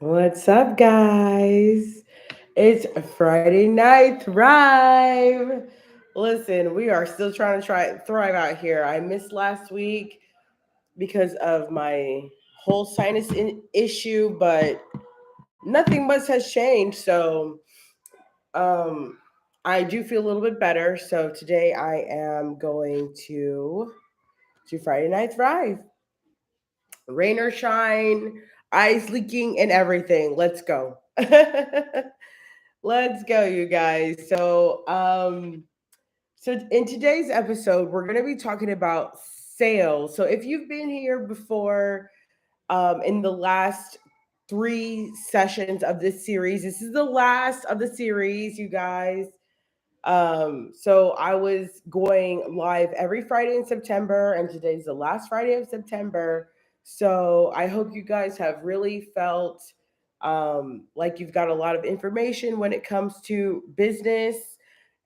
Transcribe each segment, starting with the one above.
What's up, guys? It's Friday Night Thrive. Listen, we are still trying to thrive out here. I missed last week because of my whole issue, but nothing much has changed. So, um, I do feel a little bit better. So today I am going to do Friday Night Thrive. Rain or shine, ice leaking, and everything. Let's go. Let's go, you guys. So in today's episode, we're going to be talking about sales. So if you've been here before, in the last three sessions of this series, this is the last of the series, you guys. So I was going live every Friday in September, and today's the last Friday of September. So I hope you guys have really felt like you've got a lot of information when it comes to business,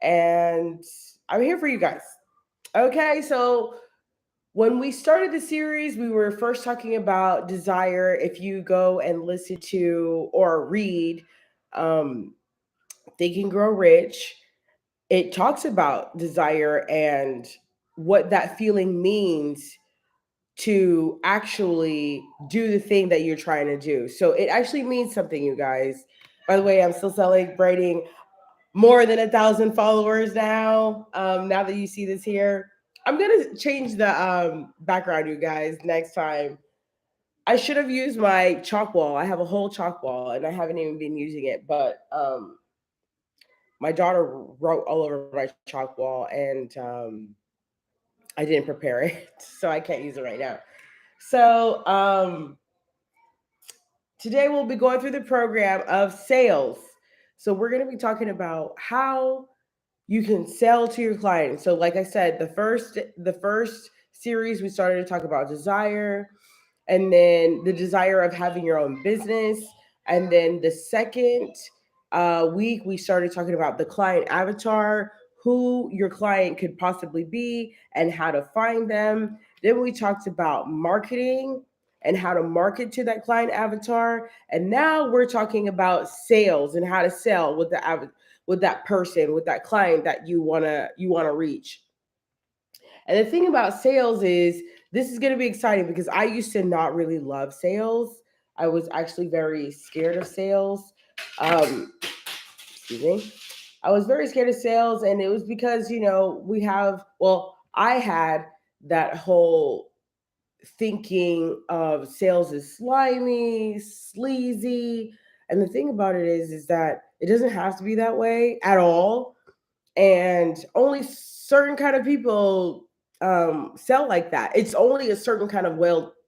and I'm here for you guys. Okay, so when we started the series, we were first talking about desire. If you go and listen to or read um, Think and Grow Rich, it talks about desire and what that feeling means to actually do the thing that you're trying to do. So it actually means something, you guys. By the way, I'm still celebrating more than 1,000 followers now. Now that you see this here, I'm gonna change the background, you guys, next time. I should have used my chalk wall. I have a whole chalk wall, and I haven't even been using it. But my daughter wrote all over my chalk wall, and I didn't prepare it, so I can't use it right now. So today we'll be going through the program of sales. So we're going to be talking about how you can sell to your clients. So, like I said, the first series we started to talk about desire, and then the desire of having your own business. And then the second week, we started talking about the client avatar, who your client could possibly be, and how to find them. Then we talked about marketing and how to market to that client avatar. And now we're talking about sales and how to sell with with that person, with that client that you wanna reach. And the thing about sales is this is going to be exciting because I used to not really love sales. I was actually very scared of sales. Um, excuse me. I was very scared of sales, and it was because I had that whole thinking of sales is slimy, sleazy, and the thing about it is that it doesn't have to be that way at all, and only certain kind of people sell like that. It's only a certain kind of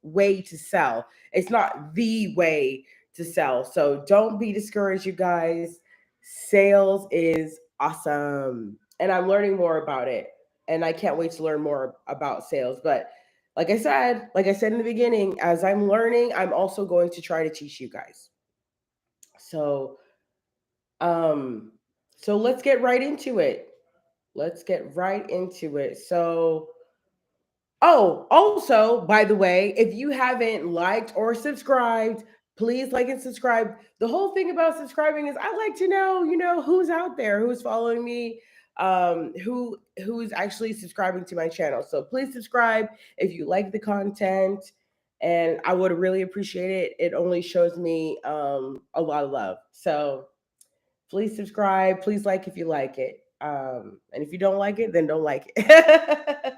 way to sell. It's not the way to sell. So don't be discouraged, you guys. Sales is awesome, and I'm learning more about it, and I can't wait to learn more about sales. But like I said in the beginning, as I'm learning, I'm also going to try to teach you guys. So um so let's get right into it. Let's get right into it. So, oh, also, by the way, if you haven't liked or subscribed, please like and subscribe. The whole thing about subscribing is I like to know, who's out there, who's following me, who's actually subscribing to my channel. So please subscribe if you like the content, and I would really appreciate it. It only shows me a lot of love. So please subscribe. Please like if you like it. And if you don't like it, then don't like it.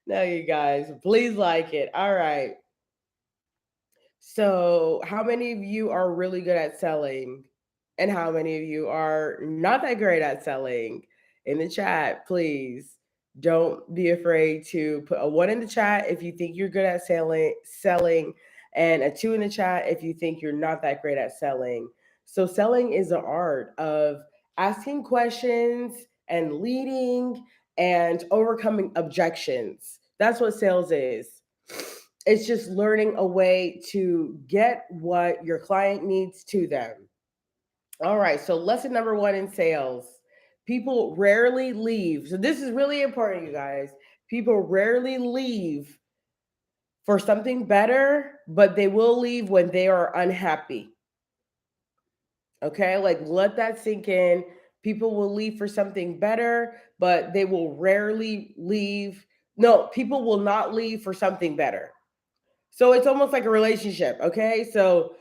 No, you guys, please like it. All right. So, how many of you are really good at selling? And how many of you are not that great at selling? In the chat, please don't be afraid to put a one in the chat if you think you're good at selling, and a two in the chat if you think you're not that great at selling. So, selling is the art of asking questions and leading and overcoming objections. That's what sales is. It's just learning a way to get what your client needs to them. All right, so lesson number one in sales: people rarely leave. So, this is really important, you guys. People rarely leave for something better, but they will leave when they are unhappy. Okay, like let that sink in. People will leave for something better, but they will rarely leave. No, people will not leave for something better. So it's almost like a relationship. Okay, so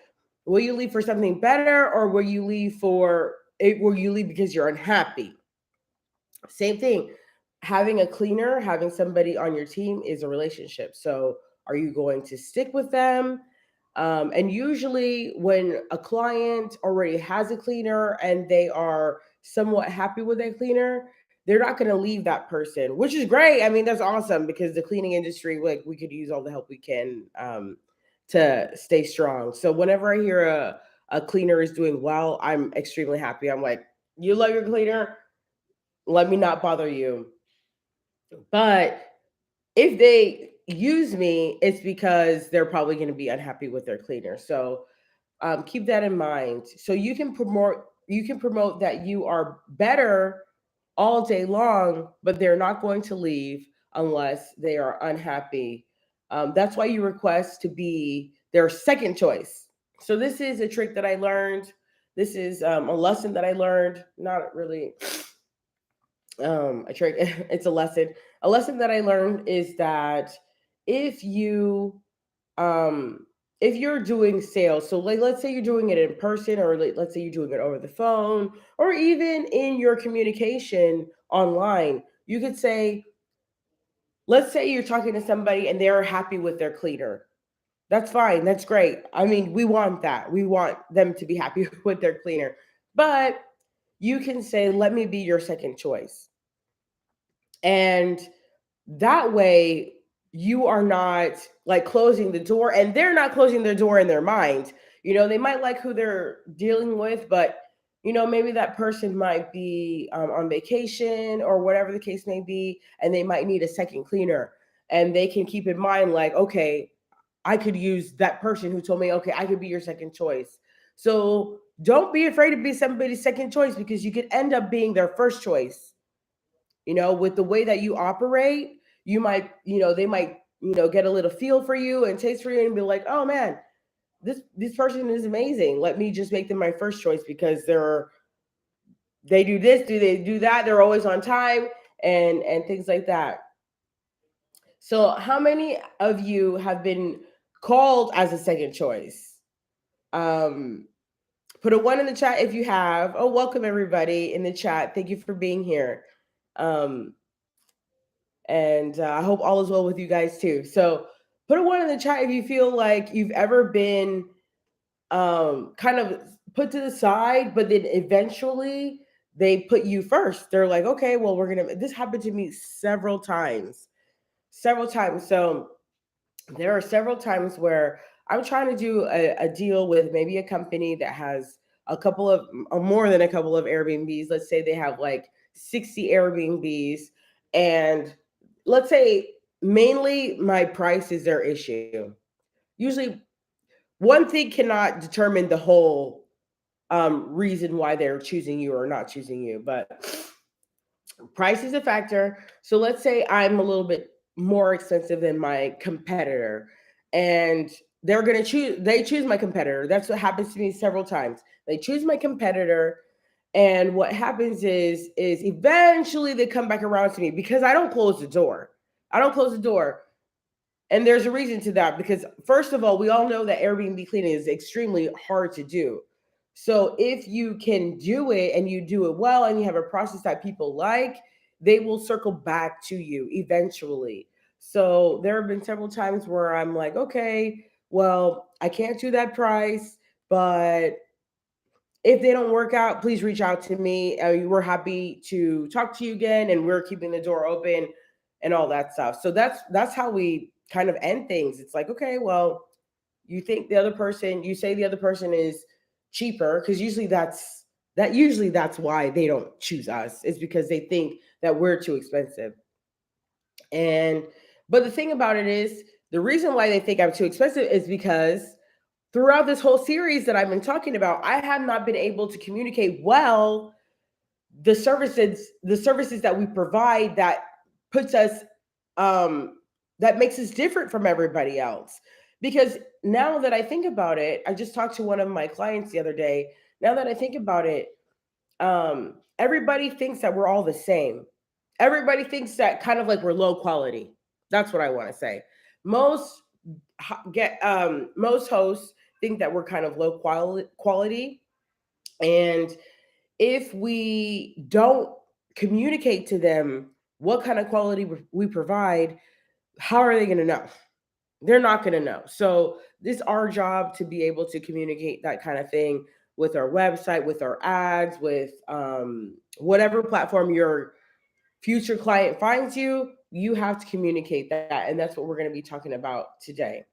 will you leave for something better, or will you leave for it? Will you leave because you're unhappy? Same thing. Having a cleaner, having somebody on your team is a relationship. So, are you going to stick with them? And usually, when a client already has a cleaner and they are somewhat happy with their cleaner, they're not going to leave that person, which is great. I mean, that's awesome because the cleaning industry, like, we could use all the help we can to stay strong. So, whenever I hear a cleaner is doing well, I'm extremely happy. I'm like, you love your cleaner, let me not bother you. But if they use me, it's because they're probably going to be unhappy with their cleaner. So keep that in mind. So you can promote that you are better all day long, but they're not going to leave unless they are unhappy. That's why you request to be their second choice. So this is a trick that I learned. This is a lesson that I learned. Not really a trick. It's a lesson that I learned is that if you um if you're doing sales, so like let's say you're doing it in person, or let's say you're doing it over the phone, or even in your communication online, you could say, let's say you're talking to somebody and they're happy with their cleaner. That's fine, that's great. I mean, we want that, we want them to be happy with their cleaner. But you can say, let me be your second choice. And that way you are not like closing the door, and they're not closing their door in their mind. They might like who they're dealing with, but maybe that person might be on vacation or whatever the case may be, and they might need a second cleaner. And they can keep in mind, like, okay, I could use that person who told me, okay, I could be your second choice. So don't be afraid to be somebody's second choice, because you could end up being their first choice. With the way that you operate, they might, get a little feel for you and taste for you and be like, oh man, this person is amazing. Let me just make them my first choice because they do this, do they do that, they're always on time, and things like that. So how many of you have been called as a second choice? Um, put a one in the chat if you have. Oh, welcome everybody in the chat. Thank you for being here. Um, and I hope all is well with you guys too. So put a one in the chat if you feel like you've ever been kind of put to the side, but then eventually they put you first. They're like, okay, well, this happened to me several times. So there are several times where I'm trying to do a deal with maybe a company that has a couple of, or more than a couple of Airbnbs. Let's say they have like 60 Airbnbs. And let's say mainly my price is their issue. Usually, one thing cannot determine the whole reason why they're choosing you or not choosing you, but price is a factor. So let's say I'm a little bit more expensive than my competitor, and they choose my competitor. That's what happens to me several times. They choose my competitor, and what happens is eventually they come back around to me because I don't close the door. I don't close the door. And there's a reason to that, because first of all, we all know that Airbnb cleaning is extremely hard to do. So if you can do it and you do it well and you have a process that people like, they will circle back to you eventually. So there have been several times where I'm like, okay, well, I can't do that price, but if they don't work out, please reach out to me. We're happy to talk to you again, and we're keeping the door open and all that stuff. So that's how we kind of end things. It's like, okay, well, you say the other person is cheaper, because usually that's why they don't choose us, is because they think that we're too expensive. And but the thing about it is, the reason why they think I'm too expensive is because throughout this whole series that I've been talking about, I have not been able to communicate well the services that we provide, that puts us that makes us different from everybody else. Because now that I think about it, I just talked to one of my clients the other day. Now that I think about it, everybody thinks that we're all the same. Everybody thinks that kind of like we're low quality. That's what I want to say. Most most hosts think that we're kind of low quality, and if we don't communicate to them what kind of quality we provide, how are they going to know? They're not going to know. So it's our job to be able to communicate that kind of thing with our website, with our ads, with whatever platform your future client finds you. You have to communicate that, and that's what we're going to be talking about today.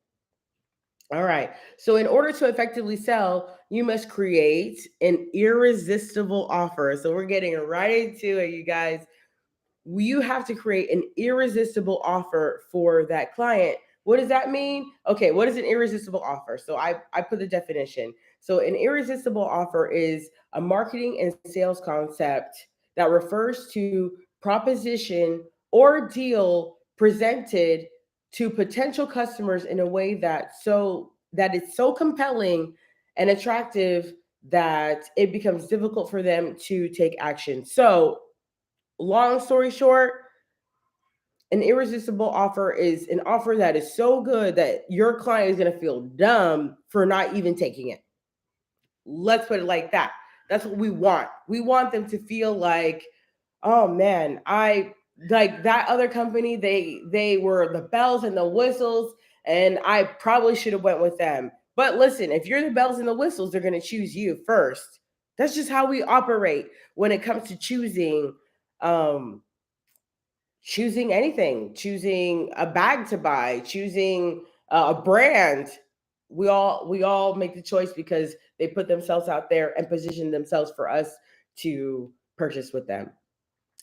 All right. So, in order to effectively sell, you must create an irresistible offer. So, we're getting right into it, you guys. You have to create an irresistible offer for that client. What does that mean? Okay, what is an irresistible offer? So I put the definition. So an irresistible offer is a marketing and sales concept that refers to proposition or deal presented to potential customers in a way that it's so compelling and attractive that it becomes difficult for them to take action. So long story short, an irresistible offer is an offer that is so good that your client is going to feel dumb for not even taking it. Let's put it like that. That's what we want. We want them to feel like, oh man, I like that other company. They were the bells and the whistles, and I probably should have went with them. But listen, if you're the bells and the whistles, they're going to choose you first. That's just how we operate when it comes to um, choosing anything, choosing a bag to buy, choosing a brand. We all make the choice because they put themselves out there and position themselves for us to purchase with them.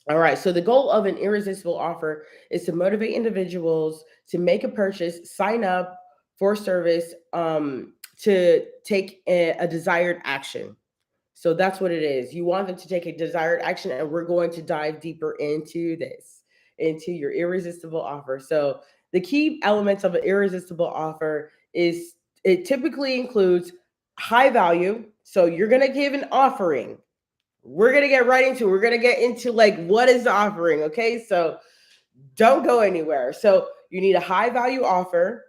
All right. So the goal of an irresistible offer is to motivate individuals to make a purchase, sign up for service, to take a desired action. So that's what it is. You want them to take a desired action, and we're going to dive deeper into this, into your irresistible offer. So the key elements of an irresistible offer is it typically includes high value. So you're going to give an offering. We're going to get right into it. We're going to get into like what is the offering, okay? So don't go anywhere. So you need a high value offer.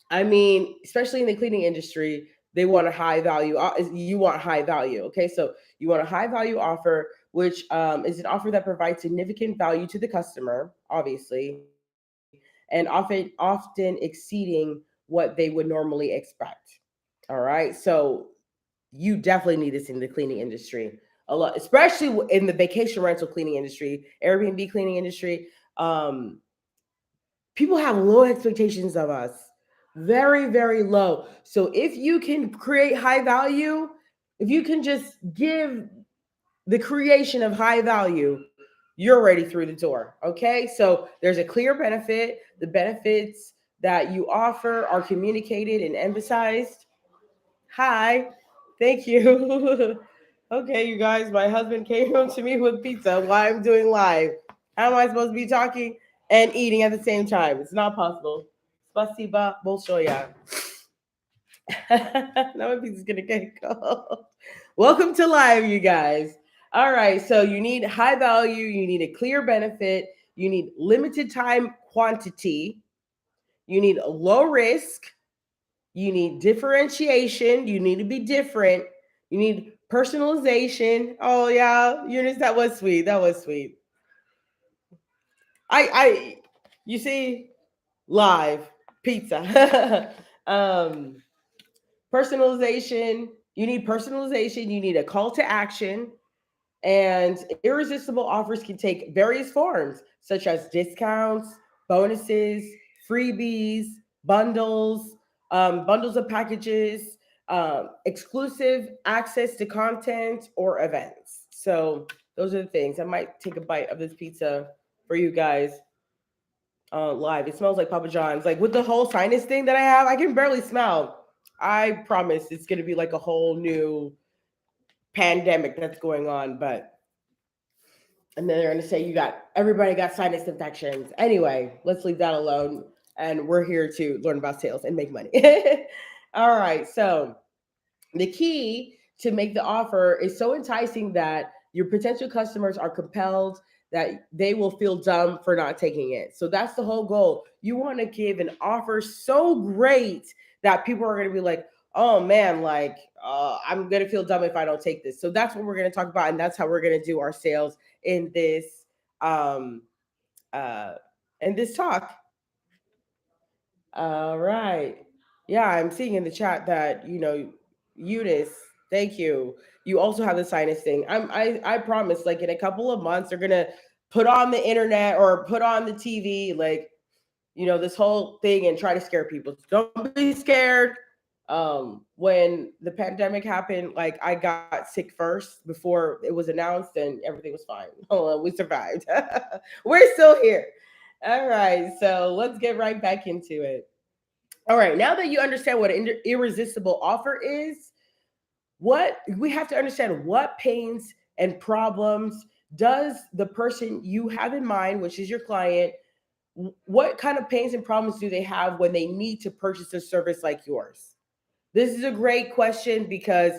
I mean, especially in the cleaning industry, they want a high value. You want high value. Okay. So you want a high value offer, which is an offer that provides significant value to the customer, obviously, and often exceeding what they would normally expect. All right. So you definitely need this in the cleaning industry a lot, especially in the vacation rental cleaning industry, Airbnb cleaning industry. Um, People have low expectations of us, very very low. So if you can create high value, if you can just give the creation of high value, you're already through the door. Okay, so there's a clear benefit. The benefits that you offer are communicated and emphasized. Hi, thank you. Okay, you guys, my husband came home to me with pizza while I'm doing live. How am I supposed to be talking and eating at the same time? It's not possible. Spasiba bolshoya. Now my pizza's gonna get cold. Welcome to live, you guys. All right, so you need high value, you need a clear benefit, you need limited time quantity, you need a low risk, you need differentiation. You need to be different. You need personalization. Oh yeah, Eunice, that was sweet. That was sweet. I you see, live pizza. Personalization. You need personalization. You need a call to action. And irresistible offers can take various forms, such as discounts, bonuses, freebies, bundles, bundles of packages, exclusive access to content or events. So those are the things. I might take a bite of this pizza for you guys live. It smells like Papa John's. Like with the whole sinus thing that I have, I can barely smell. I promise it's going to be like a whole new pandemic that's going on, but and then they're going to say everybody got sinus infections. Anyway, let's leave that alone. And we're here to learn about sales and make money. All right. So the key to make the offer is so enticing that your potential customers are compelled, that they will feel dumb for not taking it. So that's the whole goal. You want to give an offer so great that people are going to be like, oh man, like I'm going to feel dumb if I don't take this. So that's what we're going to talk about. And that's how we're going to do our sales um, uh, in this talk. All right. Yeah, I'm seeing in the chat that, Eunice, thank you. You also have the sinus thing. I promise, like in a couple of months, they're gonna put on the internet or put on the TV, like, this whole thing and try to scare people. Don't be scared. When the pandemic happened, like I got sick first before it was announced and everything was fine. Oh, we survived. We're still here. All right, so let's get right back into it. All right, now that you understand what an irresistible offer is, what we have to understand, what pains and problems does the person you have in mind, which is your client, what kind of pains and problems do they have when they need to purchase a service like yours? This is a great question because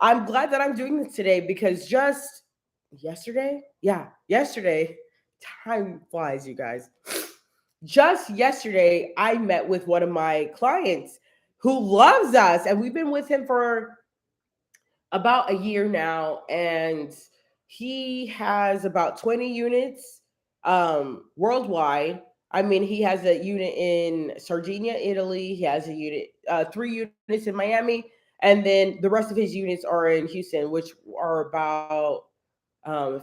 I'm glad that I'm doing this today, because just yesterday, yeah, yesterday, time flies, you guys. Just yesterday, I met with one of my clients who loves us, and we've been with him for about a year now, and he has about 20 units worldwide. I mean, he has a unit in Sardinia, Italy. He has a unit, 3 units in Miami, and then the rest of his units are in Houston, which are about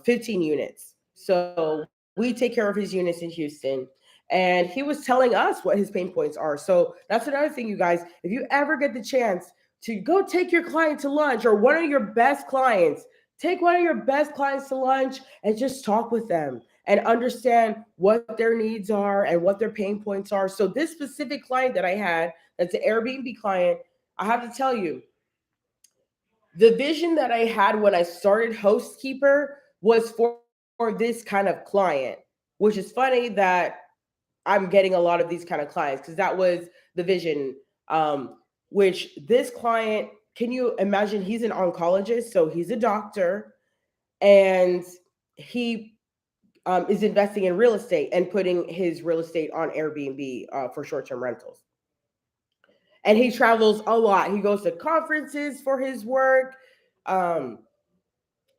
15 units. So we take care of his units in Houston. And he was telling us what his pain points are. So that's another thing, you guys. If you ever get the chance to go take your client to lunch, or one of your best clients, take one of your best clients to lunch and just talk with them and understand what their needs are and what their pain points are. So this specific client that I had, that's an Airbnb client, I have to tell you, the vision that I had when I started Hostkeeper was for this kind of client, which is funny that I'm getting a lot of these kind of clients, because that was the vision. Which this client, can you imagine? He's an oncologist, so he's a doctor, and he is investing in real estate and putting his real estate on Airbnb for short term rentals. And he travels a lot. He goes to conferences for his work. Um,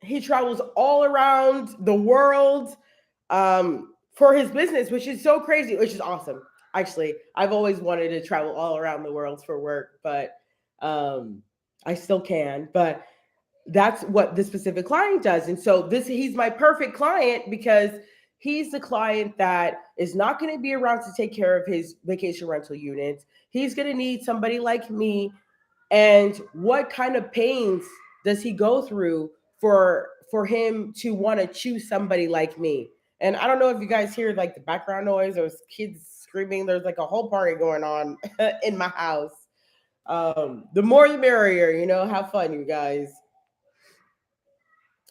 he travels all around the world for his business, which is so crazy, which is awesome. Actually, I've always wanted to travel all around the world for work, but um, I still can. But that's what this specific client does. And so he's my perfect client, because he's the client that is not going to be around to take care of his vacation rental units. He's going to need somebody like me. And what kind of pains does he go through for him to want to choose somebody like me? And I don't know if you guys hear like the background noise. There's kids screaming. There's like a whole party going on in my house. The more the merrier, have fun, you guys.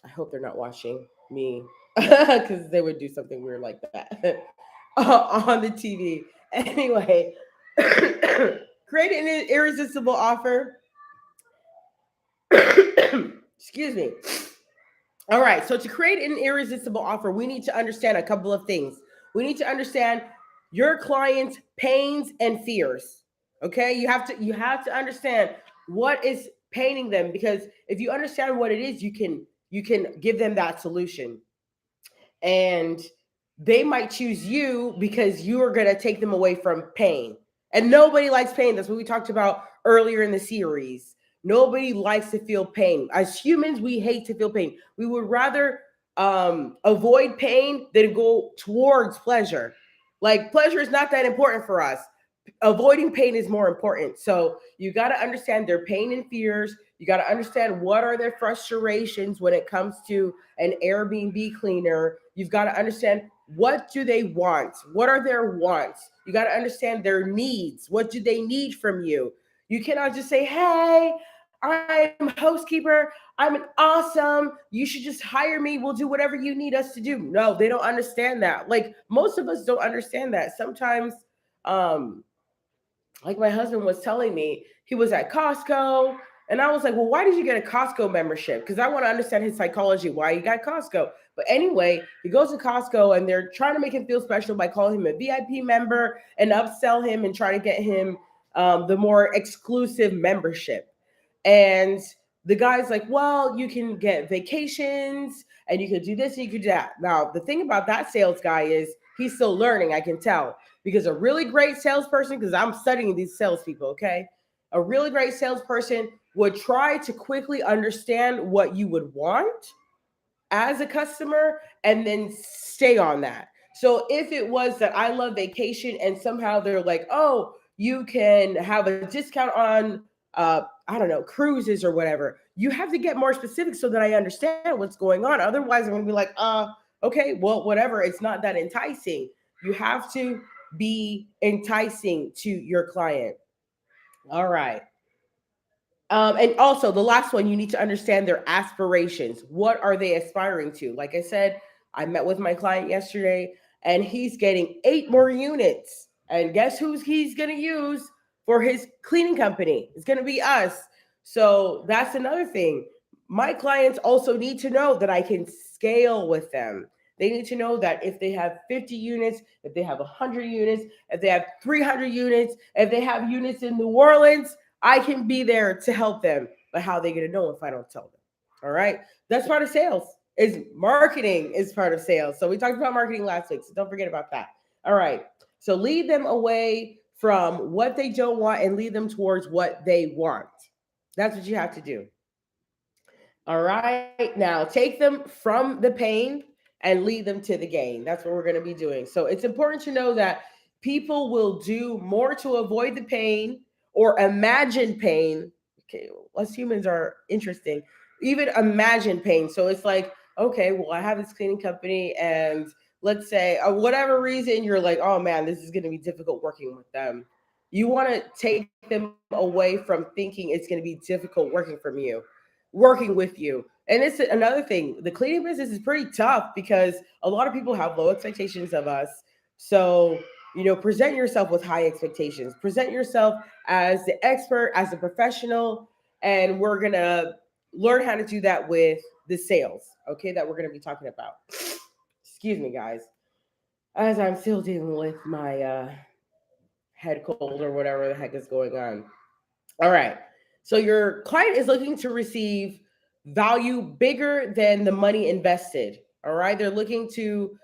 I hope they're not watching me, because they would do something weird like that on the TV. Anyway, create an irresistible offer. Excuse me. All right. So to create an irresistible offer, we need to understand a couple of things. We need to understand your client's pains and fears. Okay? You have to understand what is paining them, because if you understand what it is, you can give them that solution. And they might choose you because you are going to take them away from pain. And nobody likes pain. That's what we talked about earlier in the series. Nobody likes to feel pain. As humans, we hate to feel pain. We would rather avoid pain than go towards pleasure. Like, pleasure is not that important for us. Avoiding pain is more important. So you got to understand their pain and fears. You got to understand what are their frustrations when it comes to an Airbnb cleaner. You've got to understand, what do they want? What are their wants? You got to understand their needs. What do they need from you? You cannot just say, hey, I'm Hostkeeper. I'm an awesome. You should just hire me. We'll do whatever you need us to do. No, they don't understand that. Like, most of us don't understand that. Sometimes, um, like my husband was telling me, he was at Costco And I was like, well, why did you get a Costco membership? Because I want to understand his psychology, why he got Costco. But anyway, he goes to Costco and they're trying to make him feel special by calling him a VIP member and upsell him and try to get him the more exclusive membership. And the guy's like, well, you can get vacations and you could do this and you could do that. Now, the thing about that sales guy is he's still learning, I can tell. Because a really great salesperson, because I'm studying these salespeople, okay? A really great salesperson would try to quickly understand what you would want as a customer and then stay on that. So if it was that I love vacation and somehow they're like, oh, you can have a discount on I don't know, cruises or whatever, you have to get more specific so that I understand what's going on. Otherwise, I'm gonna be like, okay, well, whatever. It's not that enticing. You have to be enticing to your client. All right. And also, the last one, you need to understand their aspirations. What are they aspiring to? Like I said, I met with my client yesterday, and he's getting 8 more units. And guess who's he's going to use for his cleaning company? It's going to be us. So that's another thing. My clients also need to know that I can scale with them. They need to know that if they have 50 units, if they have 100 units, if they have 300 units, if they have units in New Orleans, I can be there to help them. But how are they going to know if I don't tell them? All right. That's part of sales. Is marketing is part of sales. So we talked about marketing last week. So don't forget about that. All right. So lead them away from what they don't want and lead them towards what they want. That's what you have to do. All right. Now take them from the pain and lead them to the gain. That's what we're going to be doing. So it's important to know that people will do more to avoid the pain or imagine pain. Okay, us humans are interesting. Even imagine pain. So it's like, okay, well, I have this cleaning company, and let's say, whatever reason, you're like, oh man, this is going to be difficult working with them. You want to take them away from thinking it's going to be difficult working with you. And it's another thing. The cleaning business is pretty tough because a lot of people have low expectations of us. So, present yourself with high expectations. Present yourself as the expert, as a professional, and we're going to learn how to do that with the sales, okay, that we're going to be talking about. Excuse me, guys, as I'm still dealing with my head cold or whatever the heck is going on. All right. So your client is looking to receive value bigger than the money invested. All right. They're looking to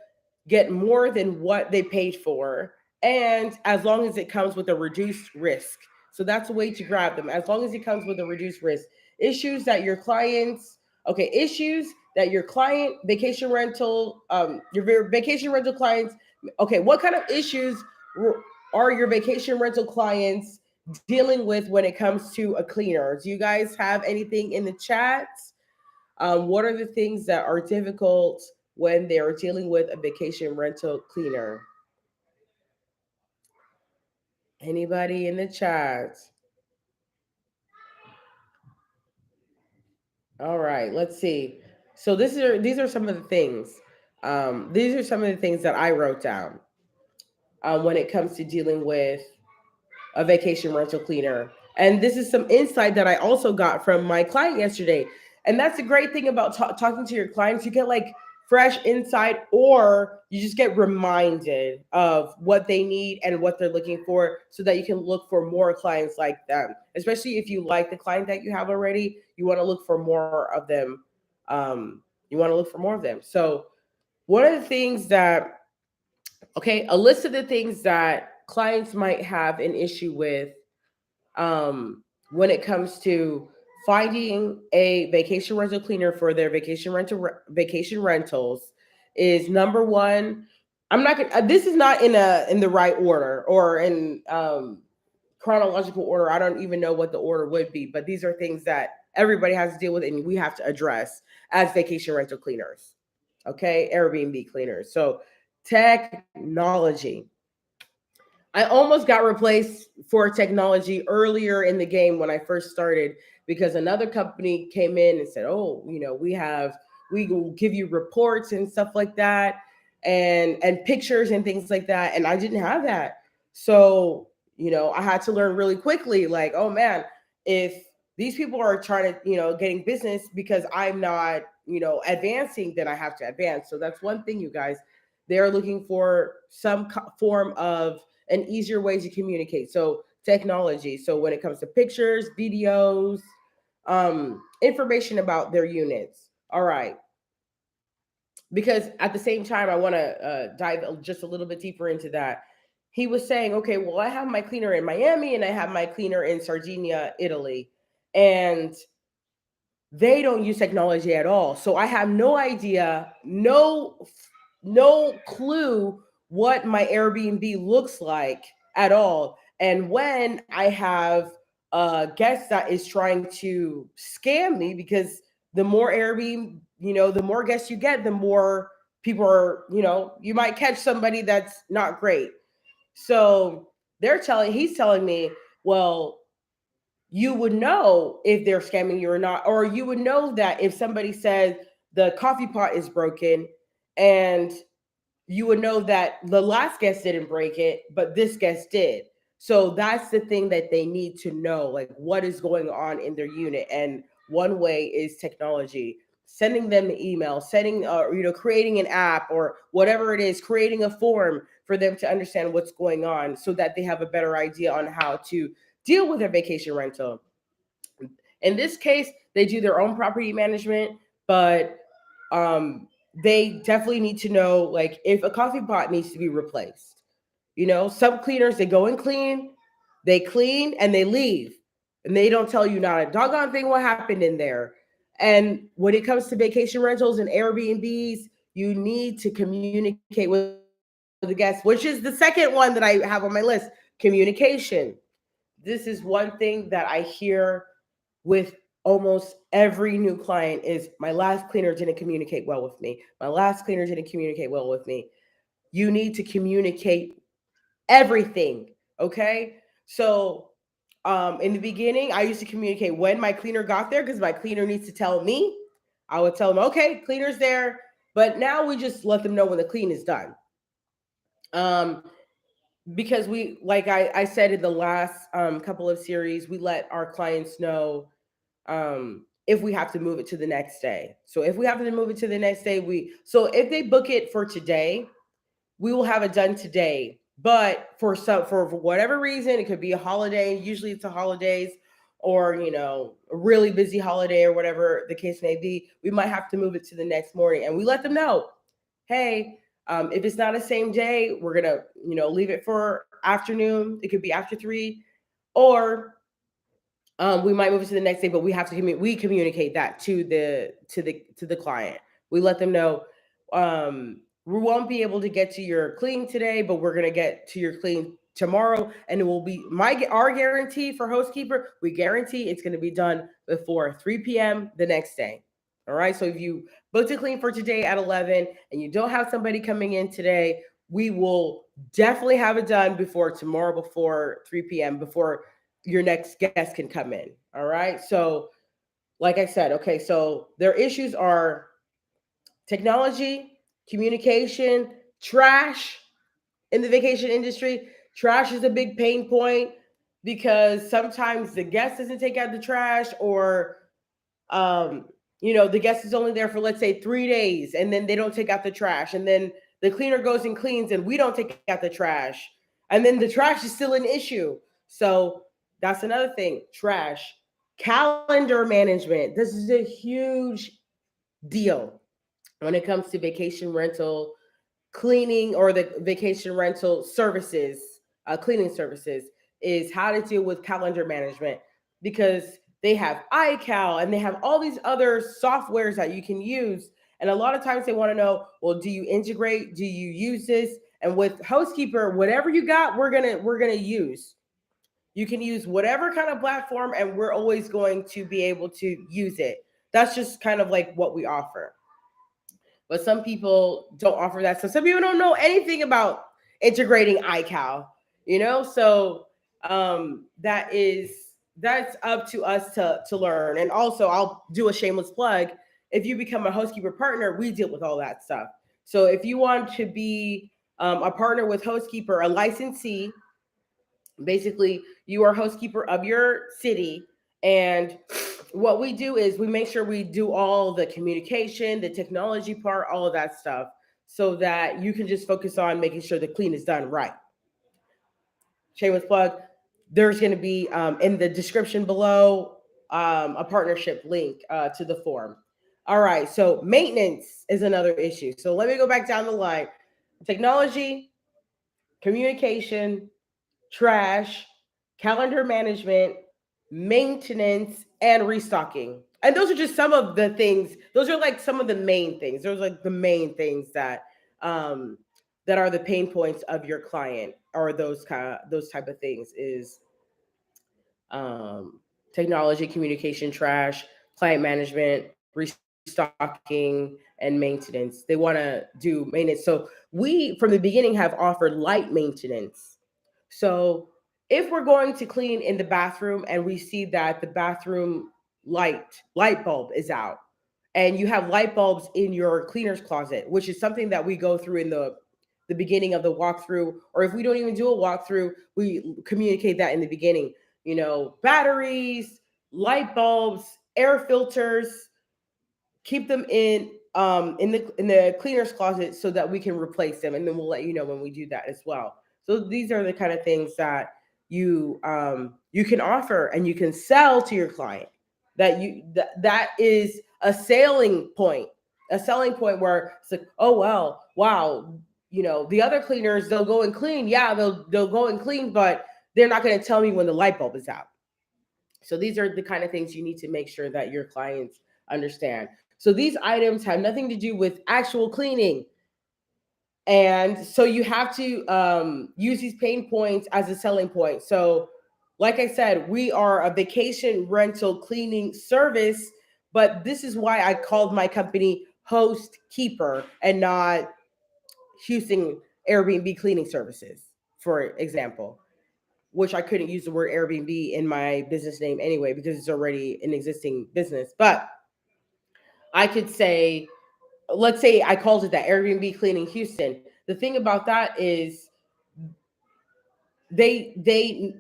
get more than what they paid for. And as long as it comes with a reduced risk. So that's a way to grab them. As long as it comes with a reduced risk. Issues that your client, your vacation rental clients, okay, what kind of issues are your vacation rental clients dealing with when it comes to a cleaner? Do you guys have anything in the chat? What are the things that are difficult when they are dealing with a vacation rental cleaner? Anybody in the chat? All right, let's see. So these are some of the things. These are some of the things that I wrote down when it comes to dealing with a vacation rental cleaner. And this is some insight that I also got from my client yesterday. And that's the great thing about talking to your clients. You get like fresh insight, or you just get reminded of what they need and what they're looking for so that you can look for more clients like them. Especially if you like the client that you have already, you want to look for more of them. You want to look for more of them. So, one of the things that, okay, a list of the things that clients might have an issue with when it comes to finding a vacation rental cleaner for their vacation rentals is number one. I'm not gonna. This is not in the right order or in chronological order. I don't even know what the order would be, but these are things that everybody has to deal with and we have to address as vacation rental cleaners. Okay, Airbnb cleaners. So technology. I almost got replaced for technology earlier in the game when I first started because another company came in and said, "Oh, we will give you reports and stuff like that, and pictures and things like that." And I didn't have that, so I had to learn really quickly. Like, oh man, if these people are trying to, getting business because I'm not, advancing, then I have to advance. So that's one thing, you guys. They're looking for some form of an easier way to communicate. So technology. So when it comes to pictures, videos, information about their units. All right. Because at the same time, I want to dive just a little bit deeper into that. He was saying, okay, well, I have my cleaner in Miami and I have my cleaner in Sardinia, Italy. And they don't use technology at all. So I have no idea, no clue what my Airbnb looks like at all. And when I have a guest that is trying to scam me, because the more Airbnb, the more guests you get, the more people are, you might catch somebody that's not great. So he's telling me, well, you would know if they're scamming you or not, or you would know that if somebody says the coffee pot is broken, and you would know that the last guest didn't break it, but this guest did. So that's the thing that they need to know, like what is going on in their unit. And one way is technology, sending them an email, sending, creating an app or whatever it is, creating a form for them to understand what's going on so that they have a better idea on how to deal with their vacation rental. In this case, they do their own property management, but um, they definitely need to know, like, if a coffee pot needs to be replaced. Some cleaners, they go and clean and they leave, and they don't tell you not a doggone thing what happened in there. And when it comes to vacation rentals and Airbnbs, you need to communicate with the guests, which is the second one that I have on my list: communication. This is one thing that I hear with almost every new client is, my last cleaner didn't communicate well with me. My last cleaner didn't communicate well with me. You need to communicate everything. Okay. So in the beginning, I used to communicate when my cleaner got there, because my cleaner needs to tell me. I would tell them, okay, cleaner's there. But now we just let them know when the clean is done. Um, because we, like I said in the last couple of series, we let our clients know if we have to move it to the next day. So if we have to move it to the next day, so if they book it for today, we will have it done today. But for whatever reason, it could be a holiday. Usually it's the holidays, or a really busy holiday, or whatever the case may be. We might have to move it to the next morning, and we let them know, hey, if it's not the same day, we're gonna leave it for afternoon. It could be after 3, or we might move it to the next day, but we have to we communicate that to the client. We let them know, we won't be able to get to your clean today, but we're gonna get to your clean tomorrow, and it will be our guarantee for Hostkeeper. We guarantee it's gonna be done before 3 p.m. the next day. All right. So if you booked a clean for today at 11 and you don't have somebody coming in today, we will definitely have it done before tomorrow, before 3 p.m., before your next guest can come in. All right. So, like I said, okay, so their issues are technology, communication, trash in the vacation industry. Trash is a big pain point, because sometimes the guest doesn't take out the trash, or um, the guest is only there for, let's say, 3 days, and then they don't take out the trash, and then the cleaner goes and cleans, and we don't take out the trash, and then the trash is still an issue. So that's another thing. Trash, calendar management. This is a huge deal when it comes to vacation rental cleaning, or the vacation rental services, cleaning services, is how to deal with calendar management, because they have iCal and they have all these other softwares that you can use. And a lot of times they want to know, well, do you integrate? Do you use this? And with Hostkeeper, whatever you got, we're gonna use. You can use whatever kind of platform, and we're always going to be able to use it. That's just kind of like what we offer. But some people don't offer that. So some people don't know anything about integrating iCal, So that's up to us to learn. And also, I'll do a shameless plug. If you become a Hostkeeper partner, we deal with all that stuff. So if you want to be a partner with Hostkeeper, a licensee, basically you are Hostkeeper of your city, And what we do is we make sure we do all the communication, the technology part, all of that stuff, so that you can just focus on making sure the clean is done right. Shameless plug. There's going to be in the description below a partnership link to the form. All right. So maintenance is another issue. So let me go back down the line. Technology, communication, trash, calendar management, maintenance, and restocking. And those are just some of the things. Those are like some of the main things. Those are like the main things um, that are the pain points of your client, or those type of things is um, technology, communication, trash, client management, restocking, and maintenance. They want to do maintenance. So we, from the beginning, have offered light maintenance. So if we're going to clean in the bathroom and we see that the bathroom light bulb is out, and you have light bulbs in your cleaner's closet, which is something that we go through in the beginning of the walkthrough, or if we don't even do a walkthrough, we communicate that in the beginning. Batteries, light bulbs, air filters, keep them in the cleaner's closet so that we can replace them, and then we'll let you know when we do that as well. So these are the kind of things that you can offer and you can sell to your client, that is a selling point where it's like, oh well, wow, the other cleaners, they'll go and clean, yeah, they'll go and clean, but they're not going to tell me when the light bulb is out. So these are the kind of things you need to make sure that your clients understand. So these items have nothing to do with actual cleaning. And so you have to use these pain points as a selling point. So, like I said, we are a vacation rental cleaning service, but this is why I called my company Hostkeyper and not Houston Airbnb cleaning services, for example, which I couldn't use the word Airbnb in my business name anyway because it's already an existing business. But I could say, let's say I called it that, Airbnb Cleaning Houston. The thing about that is they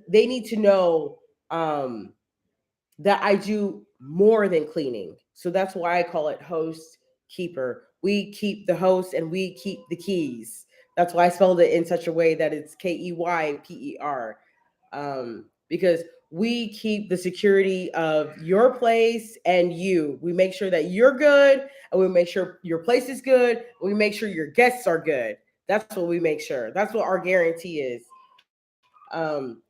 need to know that I do more than cleaning. So that's why I call it Host Keeper. We keep the host and we keep the keys. That's why I spelled it in such a way that it's Keyper. Because we keep the security of your place and you. We make sure that you're good, and we make sure your place is good. And we make sure your guests are good. That's what we make sure. That's what our guarantee is.